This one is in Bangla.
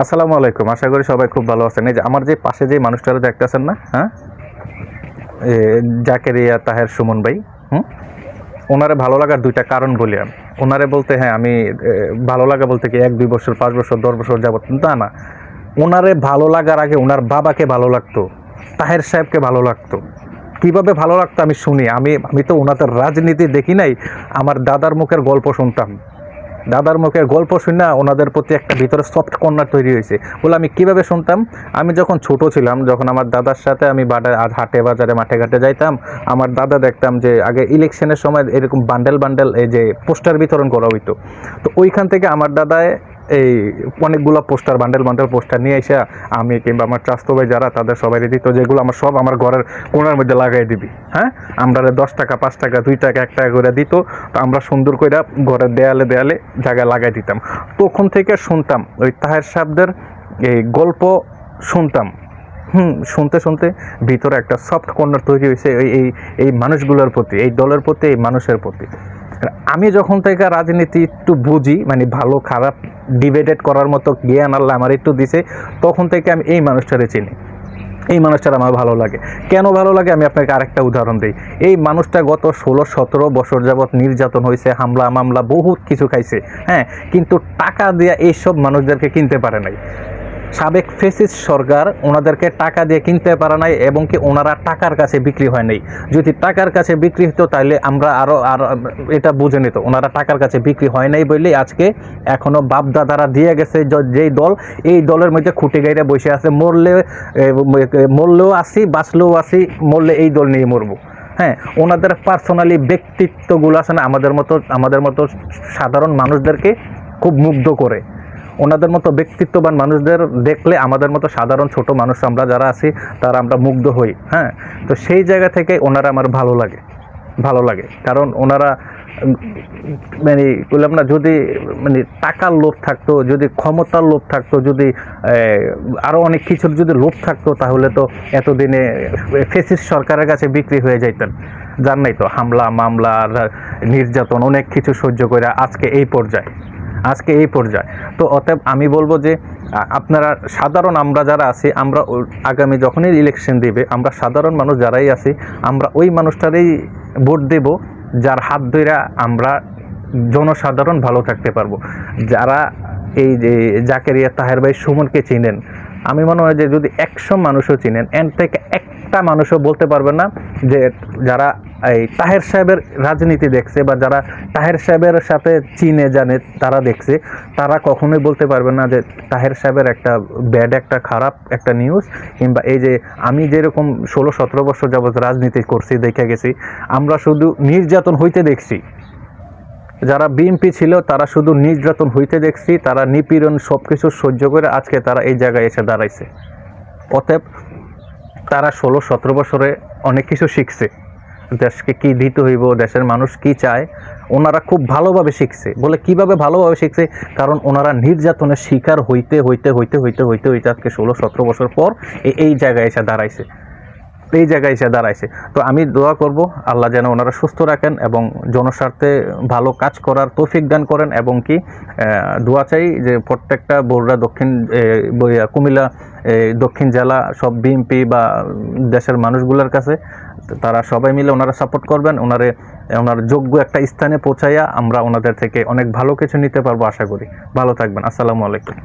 আসসালামু আলাইকুম। আশা করি সবাই খুব ভালো আছেন। এই যে আমার যে পাশে যে মানুষটারা দেখতেছেন না, হ্যাঁ, এ জাকেরিয়া তাহের সুমন ভাই, হুম, ওনারে ভালো লাগার দুইটা কারণ বলি আমি। ওনারে বলতে হ্যাঁ আমি ভালো লাগা বলতে কি 1-2 বছর 5 বছর 10 বছর যাবত তা না। ওনারে ভালো লাগার আগে ওনার বাবাকে ভালো লাগতো, তাহের সাহেবকে ভালো লাগতো। কিভাবে ভালো লাগতো আমি শুনি। আমি আমি তো ওনাদের রাজনীতি দেখি নাই, আমার দাদার মুখের গল্প শুনতাম। দাদার মুখের গল্প শুনে ওনাদের প্রতি একটা ভিতরে সফট কর্নার তৈরি হয়েছে বলে আমি কিভাবে শুনতাম। আমি যখন ছোট ছিলাম, যখন আমার দাদার সাথে আমি হাটে বাজারে মাঠে ঘাটে যাইতাম, আমার দাদা দেখতাম যে আগে ইলেকশনের সময় এরকম বান্ডেল বান্ডেল এই যে পোস্টার বিতরণ করা হইতো। তো ওইখান থেকে আমার দাদায় এই অনেকগুলো পোস্টার বান্ডেল বান্ডেল পোস্টার নিয়ে এসে আমি কিংবা আমার চাস্তো ভাই যারা তাদের সবাই দিত, যেগুলো আমার সব আমার ঘরের কোণার মধ্যে লাগাই দিবি। হ্যাঁ, আমরা 10 টাকা 5 টাকা 2 টাকা 1 টাকা করে দিত। তো আমরা সুন্দর করে ঘরের দেয়ালে দেয়ালে জায়গায় লাগাই দিতাম। তখন থেকে শুনতাম ওই তাহের সাহেবদের এই গল্প শুনতাম। শুনতে শুনতে ভিতরে একটা সফট কর্নার তৈরি হয়েছে এই এই মানুষগুলোর প্রতি, এই দলের প্রতি, এই মানুষের প্রতি। আমি যখন থেকে রাজনীতি একটু বুঝি, মানে ভালো খারাপ ডিবেটেড করার মতো জ্ঞান আল্লাহ আমার একটু দিছে, তখন থেকে আমি এই মানুষটারে চিনি। এই মানুষটার আমার ভালো লাগে। কেন ভালো লাগে আমি আপনাকে আরেকটা উদাহরণ দিই। এই মানুষটা গত 16-17 বছর যাবৎ নির্যাতন হয়েছে, হামলা মামলা বহুত কিছু খাইছে, হ্যাঁ, কিন্তু টাকা দিয়ে এইসব মানুষদেরকে কিনতে পারে নাই। সাবেক ফেসিস্ট সরকার ওনাদেরকে টাকা দিয়ে কিনতে পারে নাই, এবং কি ওনারা টাকার কাছে বিক্রি হয় নাই। যদি টাকার কাছে বিক্রি হতো তাহলে আমরা আরও এটা বুঝে নিত। ওনারা টাকার কাছে বিক্রি হয় নাই বলেই আজকে এখনও বাপদাদারা দিয়ে গেছে যেই দল, এই দলের মধ্যে খুঁটি গাইরে বসে আছে। মরলেও আসি, বাঁচলেও আসি, মরলে এই দল নিয়ে মরবো। হ্যাঁ, ওনাদের পার্সোনালি ব্যক্তিত্বগুলো আছে না, আমাদের মতো সাধারণ মানুষদেরকে খুব মুগ্ধ করে। ওনাদের মতো ব্যক্তিত্ববান মানুষদের দেখলে আমাদের মতো সাধারণ ছোট মানুষ আমরা যারা আছি তারা আমরা মুগ্ধ হই। হ্যাঁ, তো সেই জায়গা থেকে ওনারা আমার ভালো লাগে কারণ ওনারা মানে বললাম না, যদি মানে টাকার লোভ থাকতো, যদি ক্ষমতার লোভ থাকতো, যদি আরও অনেক কিছুর যদি লোভ থাকতো, তাহলে তো এতদিনে ফেসিস্ট সরকারের কাছে বিক্রি হয়ে যাইতেন। জান নাই তো, হামলা মামলা নির্যাতন অনেক কিছু সহ্য করে আজকে এই পর্যায়ে। তো অতএব আমি বলবো যে আপনারা সাধারণ আমরা যারা আছি, আমরা আগামী যখনই ইলেকশন দিবে, আমরা সাধারণ মানুষ যারাই আছি, আমরা ওই মানুষটারই ভোট দেব যার হাত ধরে আমরা জনসাধারণ ভালো থাকতে পারবো। যারা এই যে জাকেরিয়া তাহের ভাই সুমনকে চিনেন, আমি মনে হয় যে যদি 100 মানুষও চিনেন, এর থেকে একটা মানুষও বলতে পারবে না যে যারা এই তাহের সাহেবের রাজনীতি দেখছে বা যারা তাহের সাহেবের সাথে চিনে জানে, তারা দেখছে, তারা কখনোই বলতে পারবে না যে তাহের সাহেবের একটা ব্যাড, একটা খারাপ একটা নিউজ, কিংবা এই যে আমি যেরকম 16-17 বছর যাবত রাজনীতি করছি, দেখে গেছি, আমরা শুধু নির্যাতন হইতে দেখছি। যারা বিএনপি ছিল তারা শুধু নির্যাতন হইতে দেখছি, তারা নিপীড়ন সব কিছু সহ্য করে আজকে তারা এই জায়গায় এসে দাঁড়াইছে। অতএব তারা 16-17 বছরে অনেক কিছু শিখছে, দেশকে কি দিতে হইব, দেশের মানুষ কি চায়, ওনারা খুব ভালোভাবে শিখছে। বলে কিভাবে ভালোভাবে শিখছে, কারণ ওনারা নির্যাতনের শিকার হইতে হইতে হইতে হইতে হইতে হইতে আজকে 16-17 বছর পর এই জায়গায় এসে দাঁড়াইছে। তো আমি দোয়া করব আল্লাহ যেন ওনারা সুস্থ রাখেন এবং জনস্বার্থে ভালো কাজ করার তৌফিক দান করেন, এবং কি দোয়া চাই যে প্রত্যেকটা বগুড়া কুমিল্লা দক্ষিণ জেলা সব বিএনপি বা দেশের মানুষগুলোর কাছে তারা সবাই মিলে ওনারা সাপোর্ট করবেন, ওনার যোগ্য একটা স্থানে পৌঁছাইয়া আমরা ওনাদের থেকে অনেক ভালো কিছু নিতে পারবো আশা করি। ভালো থাকবেন। আসসালামু আলাইকুম।